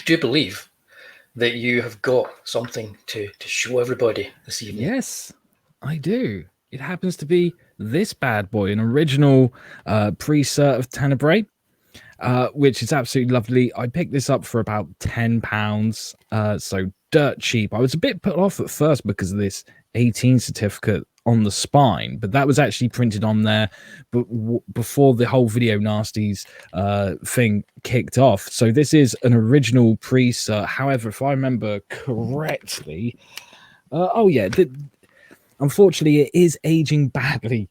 do believe that you have got something to show everybody this evening. Yes, I do. It happens to be this bad boy, an original pre-cert of Tenebrae, which is absolutely lovely. I picked this up for about £10, so dirt cheap. I was a bit put off at first because of this 18 certificate on the spine, but that was actually printed on there but before the whole Video Nasties thing kicked off. So this is an original pre-cert. However, if I remember correctly, oh yeah, unfortunately it is aging badly.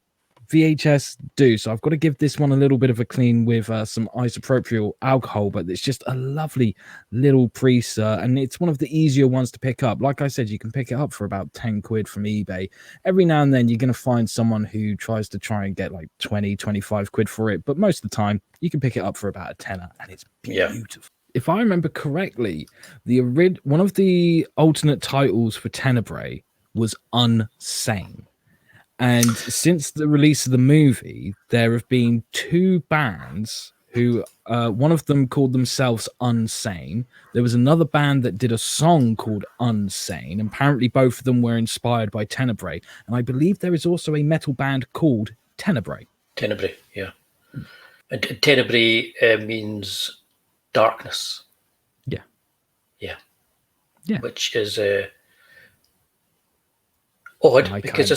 VHS do, so I've got to give this one a little bit of a clean with some isopropyl alcohol, but it's just a lovely little pre-cert, and it's one of the easier ones to pick up. Like I said, you can pick it up for about 10 quid from eBay. Every now and then you're going to find someone who tries to try and get like 20, 25 quid for it, but most of the time you can pick it up for about a tenner, and it's beautiful. Yeah. If I remember correctly, one of the alternate titles for Tenebrae was Unsane. And since the release of the movie, there have been two bands who, one of them called themselves Unsane. There was another band that did a song called Unsane. And apparently both of them were inspired by Tenebrae. And I believe there is also a metal band called Tenebrae. Tenebrae, yeah. And Tenebrae means darkness. Yeah. Yeah. Yeah. Which is odd, because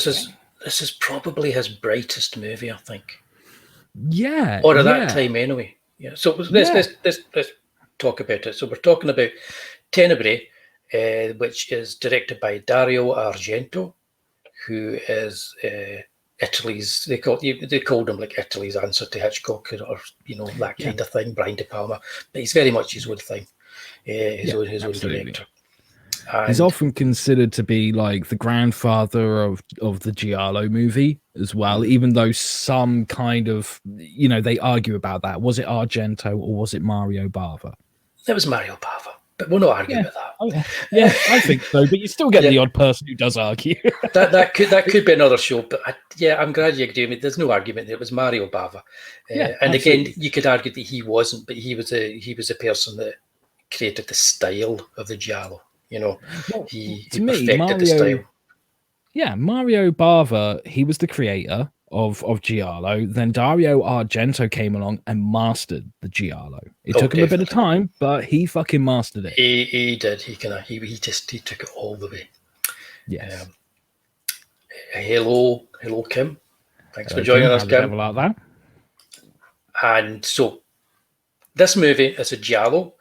this is probably his brightest movie, I think. Yeah. Or at that time, anyway. Yeah. So let's talk about it. So we're talking about Tenebrae, which is directed by Dario Argento, who is Italy's. They called him like Italy's answer to Hitchcock, or that kind of thing. Brian De Palma, but he's very much his own thing. His own director. And he's often considered to be like the grandfather of the Giallo movie as well, even though some kind of, they argue about that. Was it Argento or was it Mario Bava? It was Mario Bava, but we'll not argue about that. Oh, yeah, I think so, but you still get the odd person who does argue. that could be another show, but I'm glad you agree with me. There's no argument that it was Mario Bava. And absolutely. Again, you could argue that he wasn't, but he was a person that created the style of the Giallo. He perfected the style. Yeah, Mario Bava, he was the creator of Giallo. Then Dario Argento came along and mastered the Giallo. It took him a bit of time, but he fucking mastered it. He did. He took it all the way. Yes. Hello, Kim. Thanks for joining us, Kim. Like that. And so, this movie is a Giallo.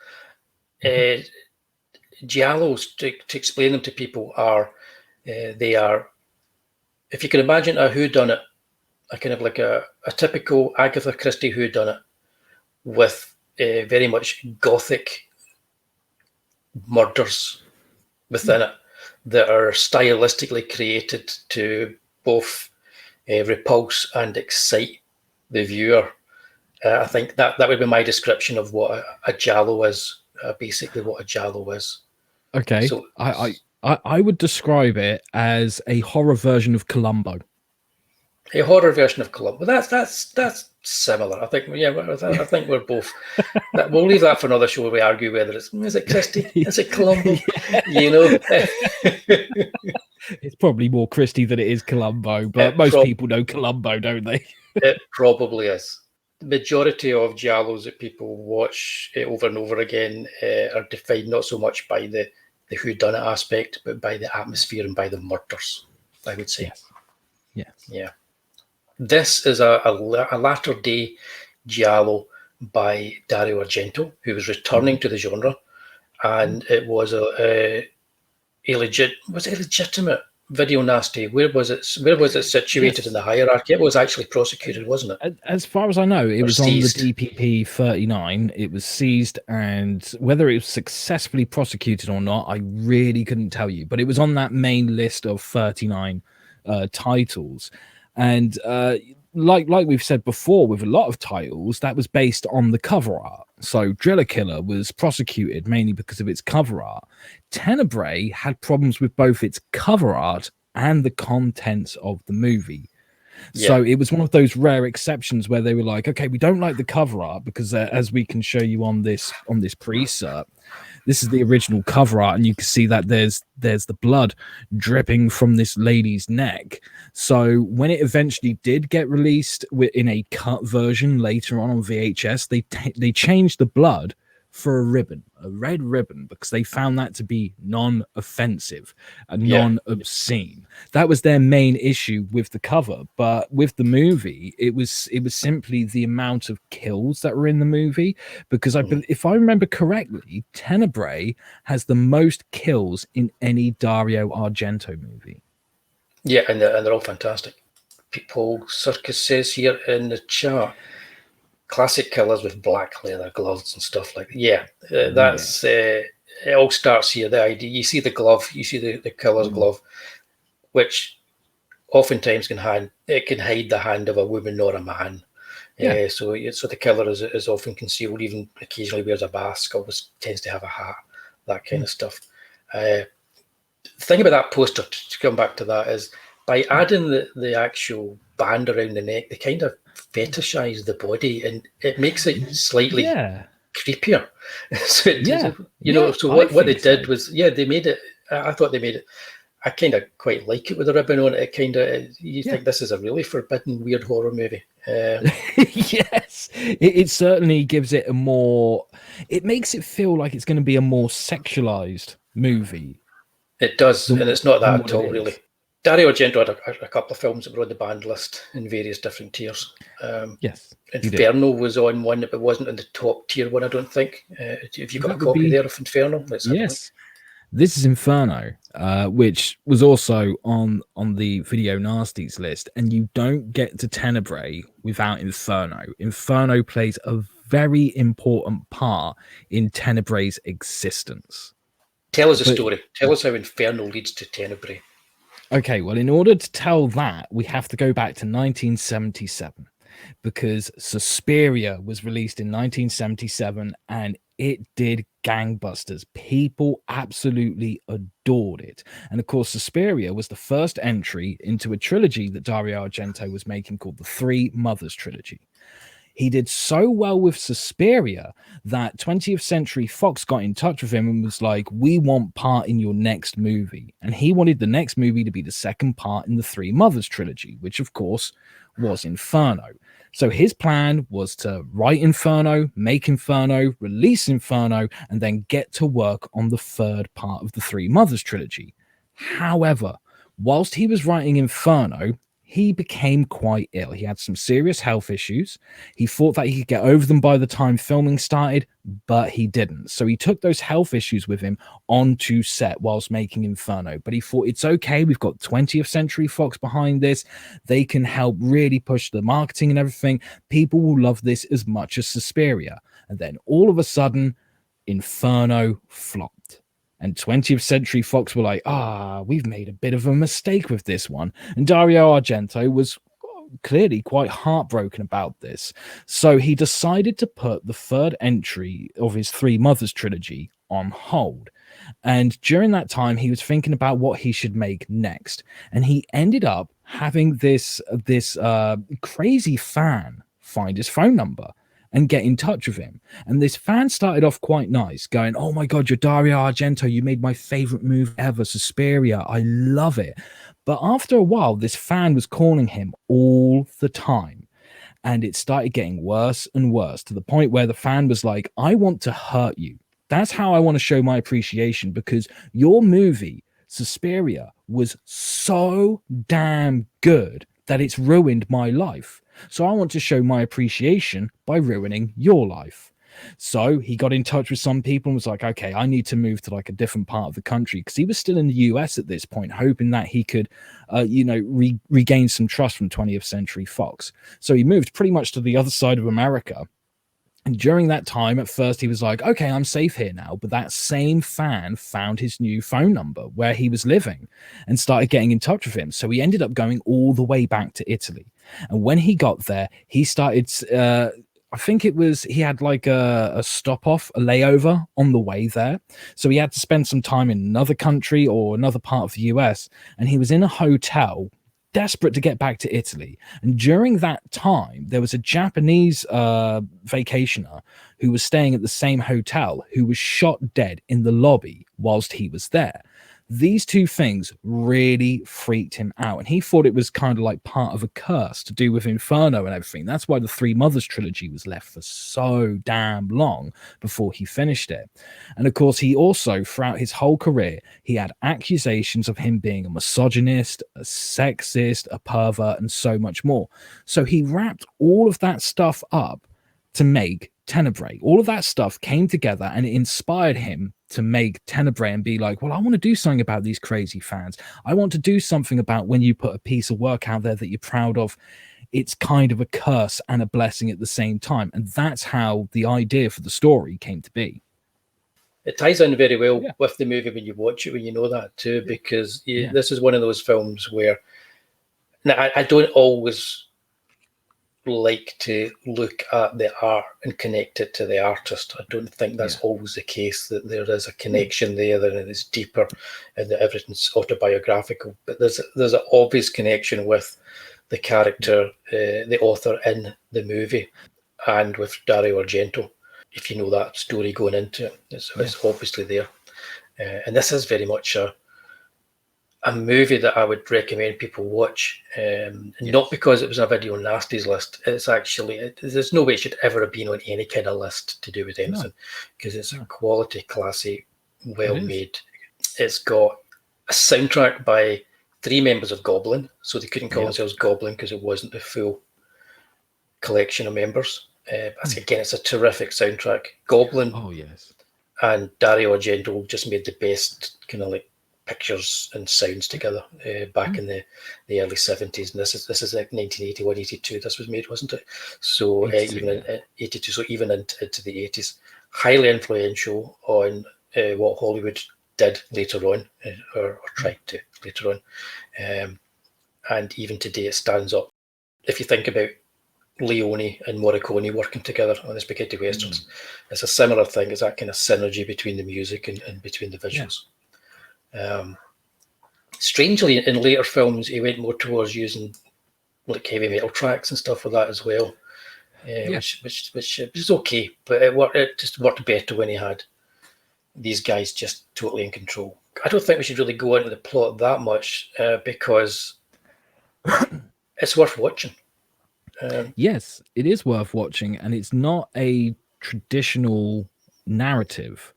Giallos, to explain them to people, are they are, if you can imagine a whodunit, a kind of like a typical Agatha Christie whodunit with very much gothic murders within it that are stylistically created to both repulse and excite the viewer. I think that would be my description of what a Giallo is, basically what a Giallo is. Okay, so I would describe it as a horror version of Columbo. A horror version of Columbo. That's similar. I think. Yeah, I think we're both. We'll leave that for another show where we argue whether is it Christie, is it Columbo? It's probably more Christie than it is Columbo, but most people know Columbo, don't they? It probably is. The majority of Giallos that people watch over and over again are defined not so much by the whodunit aspect, but by the atmosphere and by the murders, I would say. Yes. Yeah. This is a latter day Giallo by Dario Argento, who was returning to the genre, and it was a legitimate video nasty. Where was it situated in the hierarchy? It was actually prosecuted, wasn't it? As far as I know, it was seized on the DPP 39. It was seized, and whether it was successfully prosecuted or not, I really couldn't tell you. But it was on that main list of 39 titles. And like we've said before, with a lot of titles, that was based on the cover art. So Driller Killer was prosecuted mainly because of its cover art. Tenebrae had problems with both its cover art and the contents of the movie. Yeah. So it was one of those rare exceptions where they were like, okay, we don't like the cover art because as we can show you on this pre-cert, this is the original cover art, and you can see that there's the blood dripping from this lady's neck. So when it eventually did get released in a cut version later on VHS, they changed the blood for a ribbon, a red ribbon, because they found that to be non-offensive and non-obscene. That was their main issue with the cover. But with the movie, it was simply the amount of kills that were in the movie, because if I remember correctly, Tenebrae has the most kills in any Dario Argento movie. Yeah, and they're all fantastic. People Circus says here in the chat, classic killers with black leather gloves and stuff like that. Yeah, that's it all starts here. The idea, you see the glove, you see the killer's glove, which oftentimes can hide the hand of a woman or a man. So the killer is often concealed, even occasionally wears a mask, always tends to have a hat, that kind of stuff. The thing about that poster, to come back to that, is by adding the actual band around the neck, they kind of fetishize the body, and it makes it slightly creepier. So what they did was they made it. I thought they made it. I kind of quite like it with a ribbon on it. It kind of think this is a really forbidden, weird horror movie. Yes, it certainly gives it a more. It makes it feel like it's going to be a more sexualized movie. It does, and it's not that at all, really. Dario Argento had a couple of films that were on the banned list in various different tiers. Yes, Inferno was on one, but wasn't in the top tier one, I don't think. If you've got a copy there of Inferno, yes, this is Inferno, which was also on the Video Nasties list, and you don't get to Tenebrae without Inferno. Inferno plays a very important part in Tenebrae's existence. Tell us a story. Tell us how Inferno leads to Tenebrae. Okay, well, in order to tell that, we have to go back to 1977, because Suspiria was released in 1977, and it did gangbusters. People absolutely adored it. And of course, Suspiria was the first entry into a trilogy that Dario Argento was making called the Three Mothers Trilogy. He did so well with Suspiria that 20th Century Fox got in touch with him and was like, we want part in your next movie. And he wanted the next movie to be the second part in the Three Mothers trilogy, which of course was Inferno. So his plan was to write Inferno, make Inferno, release Inferno, and then get to work on the third part of the Three Mothers trilogy. However, whilst he was writing Inferno, he became quite ill. He had some serious health issues. He thought that he could get over them by the time filming started, but he didn't. So he took those health issues with him onto set whilst making Inferno. But he thought, it's okay. We've got 20th Century Fox behind this. They can help really push the marketing and everything. People will love this as much as Suspiria. And then all of a sudden, Inferno flopped. And 20th Century Fox were like, we've made a bit of a mistake with this one. And Dario Argento was clearly quite heartbroken about this. So he decided to put the third entry of his Three Mothers trilogy on hold. And during that time, he was thinking about what he should make next. And he ended up having this crazy fan find his phone number and get in touch with him. And this fan started off quite nice, going, oh my God, you're Dario Argento. You made my favorite movie ever, Suspiria. I love it. But after a while, this fan was calling him all the time. And it started getting worse and worse, to the point where the fan was like, I want to hurt you. That's how I want to show my appreciation, because your movie, Suspiria, was so damn good that it's ruined my life. So I want to show my appreciation by ruining your life. So he got in touch with some people and was like, okay, I need to move to like a different part of the country, because he was still in the US at this point, hoping that he could, regain some trust from 20th Century Fox. So he moved pretty much to the other side of America. And during that time, at first, he was like, okay, I'm safe here now. But that same fan found his new phone number where he was living and started getting in touch with him. So he ended up going all the way back to Italy. And when he got there, he started, I think it was, he had like a stop off, a layover on the way there. So he had to spend some time in another country or another part of the US. And he was in a hotel desperate to get back to Italy. And during that time, there was a Japanese vacationer who was staying at the same hotel who was shot dead in the lobby whilst he was there. These two things really freaked him out, and he thought it was kind of like part of a curse to do with Inferno and everything. That's why the Three Mothers trilogy was left for so damn long before he finished it. And of course, he also, throughout his whole career, he had accusations of him being a misogynist, a sexist, a pervert, and so much more. So he wrapped all of that stuff up to make Tenebrae. All of that stuff came together and it inspired him to make Tenebrae and be like, well, I want to do something about these crazy fans. I want to do something about when you put a piece of work out there that you're proud of. It's kind of a curse and a blessing at the same time. And that's how the idea for the story came to be. It ties in very well with the movie when you watch it, when you know that too, because this is one of those films where now I don't always like to look at the art and connect it to the artist. I don't think that's always the case, that there is a connection there, that it is deeper and that everything's autobiographical. But there's an obvious connection with the character, the author in the movie, and with Dario Argento. If you know that story going into it, it's obviously there. And this is very much a movie that I would recommend people watch, not because it was a video nasties list. It's actually, there's no way it should ever have been on any kind of list to do with anything, because it's a quality, classy, well made. It's got a soundtrack by 3 members of Goblin, so they couldn't call themselves Goblin because it wasn't the full collection of members. Again, it's a terrific soundtrack. Goblin and Dario Argento just made the best kind of like pictures and sounds together back in the early 70s, and this is like 1981, 82 this was made, wasn't it? So even in 82, so even into the 80s, highly influential on what Hollywood did later on, or tried to later on, and even today it stands up. If you think about Leone and Morricone working together on the spaghetti westerns, it's a similar thing. It's that kind of synergy between the music and between the visuals. Strangely, in later films, he went more towards using like heavy metal tracks and stuff like that as well, which is okay, but it just worked better when he had these guys just totally in control. I don't think we should really go into the plot that much because it's worth watching. Yes, it is worth watching, and it's not a traditional narrative.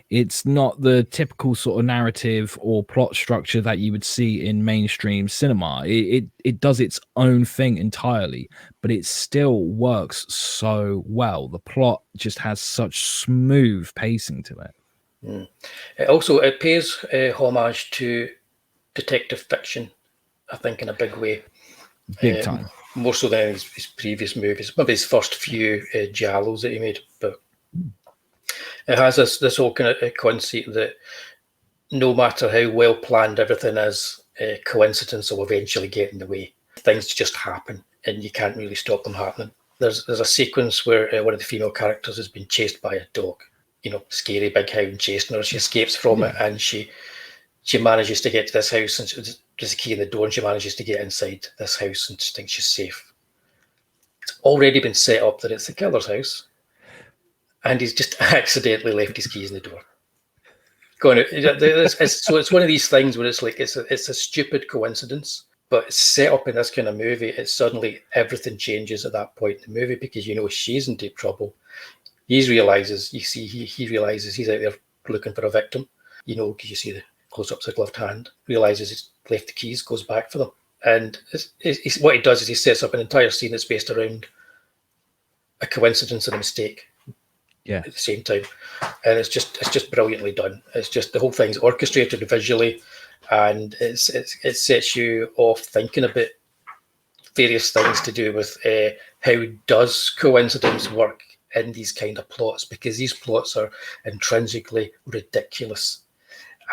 It's not the typical sort of narrative or plot structure that you would see in mainstream cinema. It does its own thing entirely, but it still works so well. The plot just has such smooth pacing to it. It pays homage to detective fiction, I think, in a big way. Big time. More so than his previous movies, maybe his first few giallos that he made, but it has this whole kind of concept that no matter how well planned everything is, coincidence will eventually get in the way. Things just happen, and you can't really stop them happening. There's a sequence where one of the female characters has been chased by a dog, scary big hound chasing her. She escapes from it, and she manages to get to this house, and there's a key in the door, and she manages to get inside this house, and she thinks she's safe. It's already been set up that it's the killer's house, and he's just accidentally left his keys in the door. So it's one of these things where it's like it's a stupid coincidence, but it's set up in this kind of movie. It's suddenly everything changes at that point in the movie, because she's in deep trouble. He realizes he's out there looking for a victim. Because you see the close-ups of the gloved hand. Realizes he's left the keys, goes back for them, and what he does is he sets up an entire scene that's based around a coincidence and a mistake. At the same time, and it's just brilliantly done. It's just the whole thing's orchestrated visually, and it sets you off thinking about various things to do with how does coincidence work in these kind of plots, because these plots are intrinsically ridiculous,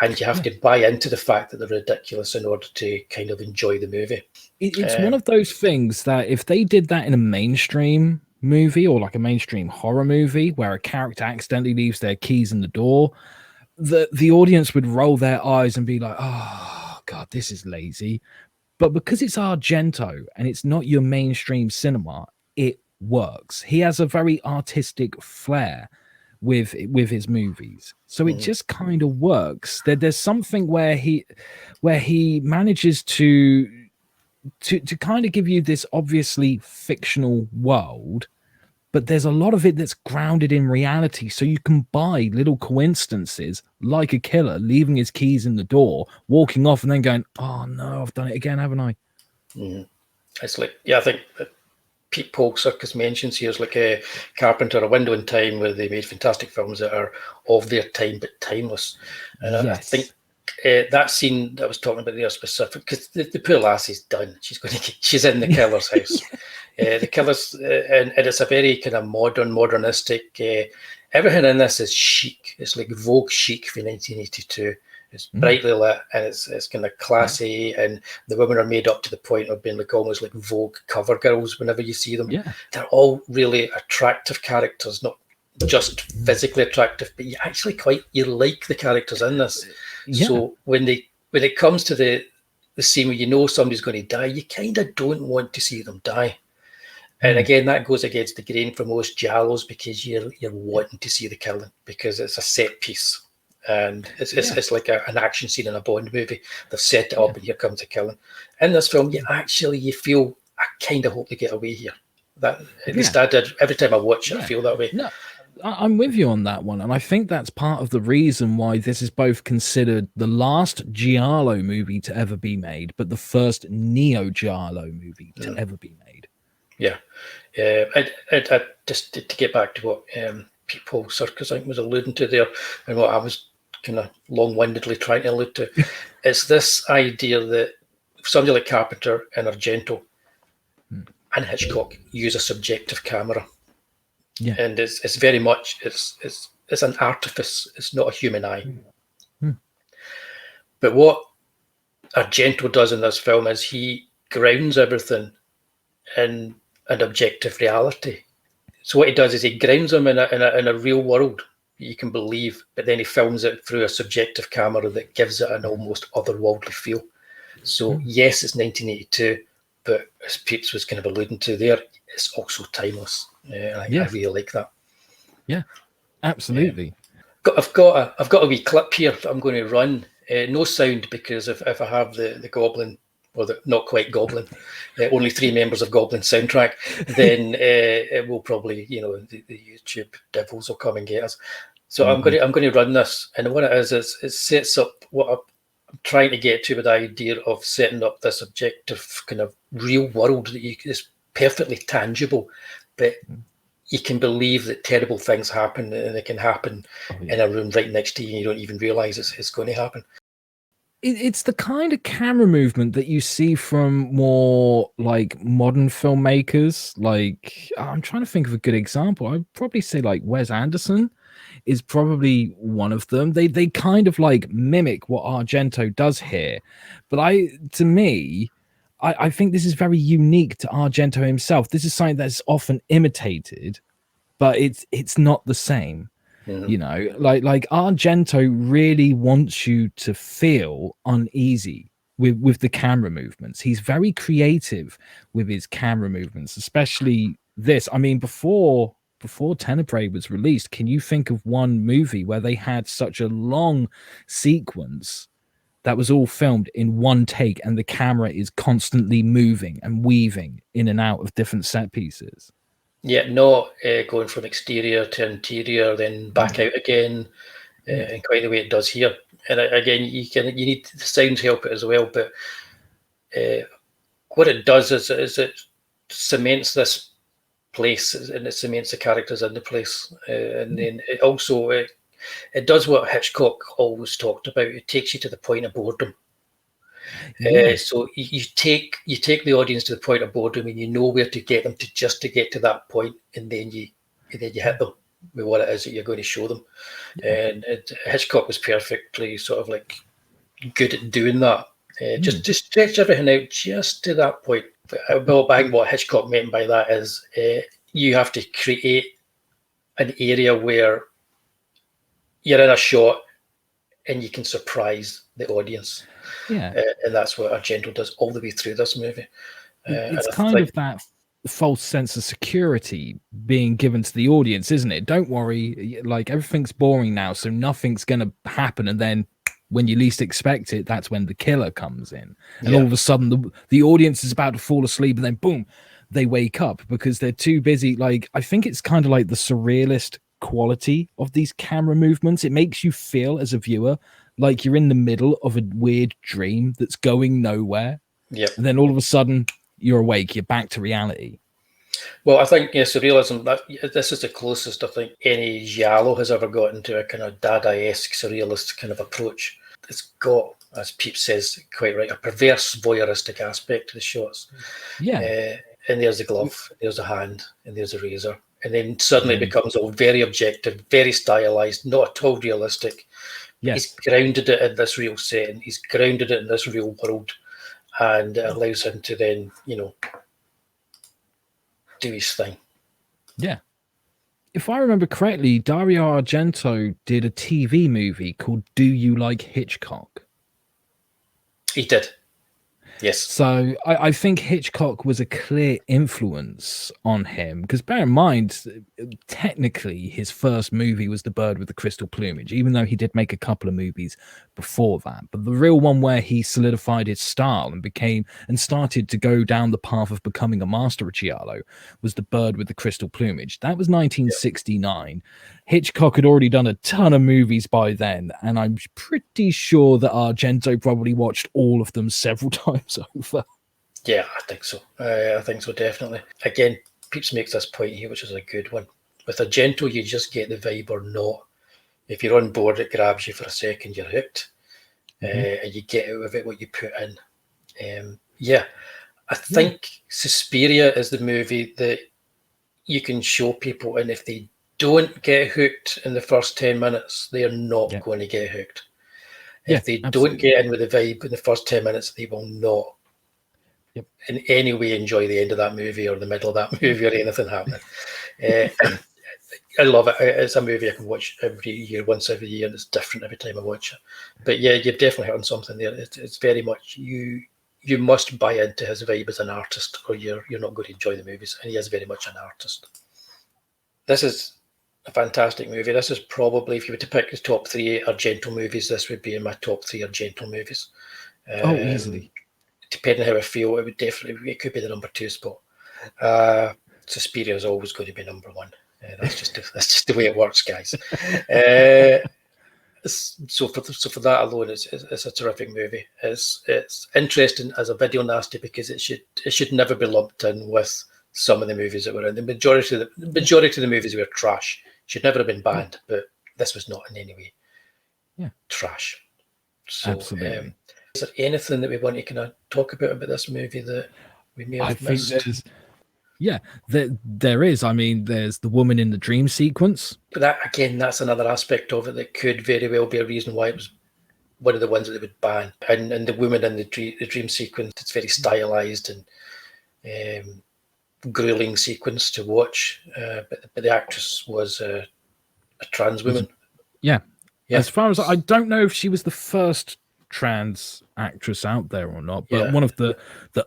and you have to buy into the fact that they're ridiculous in order to kind of enjoy the movie. It's one of those things that if they did that in a mainstream movie or like a mainstream horror movie where a character accidentally leaves their keys in the door, the audience would roll their eyes and be like, oh god, this is lazy. But because it's Argento and it's not your mainstream cinema, it works. He has a very artistic flair with his movies, so it just kind of works. There's something where he manages to kind of give you this obviously fictional world, but there's a lot of it that's grounded in reality, so you can buy little coincidences like a killer leaving his keys in the door, walking off, and then going, oh no, I've done it again, haven't I? It's like, yeah, I think Pete Polk Circus mentions here is like a Carpenter, A Window in Time, where they made fantastic films that are of their time but timeless. And I think that scene that I was talking about there specific, because the poor lassie's done. She's in the killer's house. The killer's, and it's a very kind of modernistic. Everything in this is chic. It's like Vogue chic for 1982. It's brightly lit, and it's kind of classy, and the women are made up to the point of being like almost like Vogue cover girls whenever you see them. They're all really attractive characters, not just physically attractive, but you actually you like the characters in this. So when it comes to the scene where you know somebody's going to die, you kind of don't want to see them die. And again, that goes against the grain for most giallos, because you're wanting to see the killing because it's a set piece. And it's like an action scene in a Bond movie. They've set it up, and here comes the killing. In this film, you feel, I kind of hope they get away here. That at least I did. Every time I watch it, I feel that way. No, I'm with you on that one, and I think that's part of the reason why this is both considered the last giallo movie to ever be made, but the first neo-giallo movie to ever be made. Yeah, I just to get back to what Pete Circus, I think, was alluding to there, and what I was kind of long-windedly trying to allude to, is this idea that somebody like Carpenter and Argento and Hitchcock use a subjective camera, and it's very much it's an artifice. It's not a human eye. But what Argento does in this film is he grounds everything in an objective reality. So what he does is he grounds them in a real world you can believe, but then he films it through a subjective camera that gives it an almost otherworldly feel. So yes, it's 1982, but as Peeps was kind of alluding to there, it's also timeless. I really like that. Yeah, absolutely. I've got a wee clip here that I'm going to run. No sound, because if I have the Goblin, or the not quite Goblin, only 3 members of Goblin soundtrack, then it will probably, the YouTube devils will come and get us. So I'm going to run this, and what it is it sets up what I'm trying to get to with the idea of setting up this objective kind of real world that is perfectly tangible, but you can believe that terrible things happen, and they can happen in a room right next to you, and you don't even realize it's going to happen. It's the kind of camera movement that you see from more like modern filmmakers. Like, I'm trying to think of a good example. I'd probably say like Wes Anderson is probably one of them. They kind of like mimic what Argento does here. But I think this is very unique to Argento himself. This is something that's often imitated, but it's not the same. Like Argento really wants you to feel uneasy with the camera movements. He's very creative with his camera movements, especially this. I mean, before Tenebrae was released, can you think of one movie where they had such a long sequence that was all filmed in one take, and the camera is constantly moving and weaving in and out of different set pieces? Yeah, not going from exterior to interior, then back out again, and quite the way it does here. And again, you need the sound to help it as well. But what it does is it cements this place, and it cements the characters in the place. And then it also it does what Hitchcock always talked about. It takes you to the point of boredom. So you take the audience to the point of boredom, and you know where to get them to, just to get to that point, and then you hit them with what it is that you're going to show them. And Hitchcock was perfectly sort of like good at doing that. Just stretch everything out just to that point. Well, I think what Hitchcock meant by that is you have to create an area where you're in a shot and you can surprise the audience. Yeah. And that's what Argento does all the way through this movie. It's kind of that false sense of security being given to the audience, isn't it? Don't worry, like everything's boring now, so nothing's going to happen. And then when you least expect it, that's when the killer comes in. And all of a sudden the audience is about to fall asleep, and then boom, they wake up because they're too busy. Like, I think it's kind of like the surrealist quality of these camera movements. It makes you feel as a viewer like you're in the middle of a weird dream that's going nowhere. Yeah. And then all of a sudden you're awake, you're back to reality. Well, I think, surrealism, this is the closest I think any giallo has ever gotten to a kind of Dadaesque surrealist kind of approach. It's got, as Pete says quite right, a perverse voyeuristic aspect to the shots. Yeah. And there's the glove, there's the hand, and there's the razor. And then suddenly it becomes all very objective, very stylized, not at all realistic. Yes. He's grounded it in this real setting. He's grounded it in this real world. And it allows him to then, do his thing. Yeah. If I remember correctly, Dario Argento did a TV movie called Do You Like Hitchcock? He did. Yes. So I think Hitchcock was a clear influence on him, because bear in mind, technically his first movie was The Bird with the Crystal Plumage, even though he did make a couple of movies before that. But the real one where he solidified his style and started to go down the path of becoming a master of giallo was The Bird with the Crystal Plumage. That was 1969. Hitchcock had already done a ton of movies by then, and I'm pretty sure that Argento probably watched all of them several times over. Yeah, I think so. I think so, definitely. Again, Peeps makes this point here, which is a good one. With Argento, you just get the vibe or not. If you're on board, it grabs you for a second, you're hooked, and you get out of it what you put in. I think Suspiria is the movie that you can show people, and if they don't get hooked in the first 10 minutes, they are not going to get hooked. If they don't get in with the vibe in the first 10 minutes, they will not in any way enjoy the end of that movie or the middle of that movie or anything happening. I love it. It's a movie I can watch every year, once every year, and it's different every time I watch it. But yeah, you've definitely hit on something there. It's very much you must buy into his vibe as an artist, or you're not going to enjoy the movies. And he is very much an artist. This is a fantastic movie. This is probably, if you were to pick the top 3 Argento movies, this would be in my top 3 Argento movies. Easily. Depending on how I feel, it could be the number 2 spot. Suspiria is always going to be number 1. That's just the way it works, guys. So for that alone, it's a terrific movie. It's interesting as a video nasty because it should never be lumped in with some of the movies that were in. The majority of the movies were trash. Should never have been banned, but this was not in any way trash. So, absolutely. Is there anything that we want to kind of talk about this movie that we may have missed? There is. I mean, there's the woman in the dream sequence. But that's another aspect of it that could very well be a reason why it was one of the ones that they would ban. And the woman in the dream sequence, it's very stylized and grueling sequence to watch. But the actress was a trans woman. Yeah. As far as I don't know if she was the first trans actress out there or not, but one of the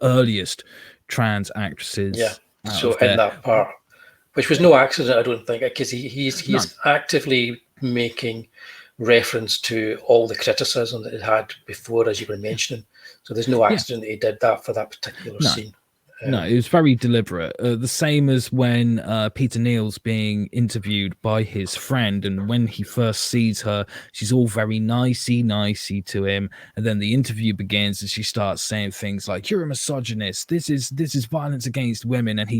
earliest trans actresses. Yeah. So in that part, which was no accident, I don't think, because he's actively making reference to all the criticism that it had before, as you were mentioning. So there's no accident that he did that for that particular scene. No, it was very deliberate. The same as when Peter Neal's being interviewed by his friend, and when he first sees her, she's all very nicey to him, and then the interview begins, and she starts saying things like, "You're a misogynist. This is violence against women," and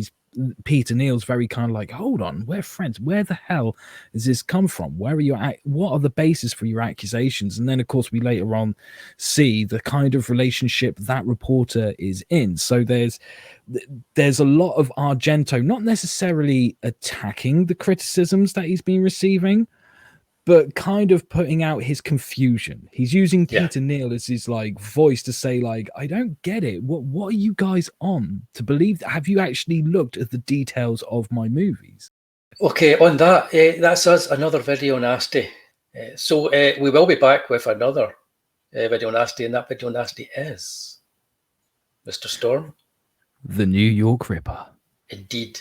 Peter Neal's very kind of like, hold on, we're friends. Where the hell does this come from? Where are you at? What are the basis for your accusations? And then, of course, we later on see the kind of relationship that reporter is in. So there's a lot of Argento not necessarily attacking the criticisms that he's been receiving, but kind of putting out his confusion. He's using Peter Neal as his voice to say I don't get it. What are you guys on to believe that? Have you actually looked at the details of my movies? Okay, on that, that's us, another video nasty. So we will be back with another video nasty, and that video nasty is Mr. Storm. The New York Ripper. Indeed,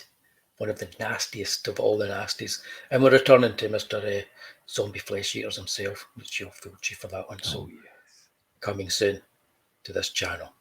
one of the nastiest of all the nasties. And we're returning to Mr. Zombie Flesh Eaters himself, which you'll feel for that one. So, yes. coming soon to this channel.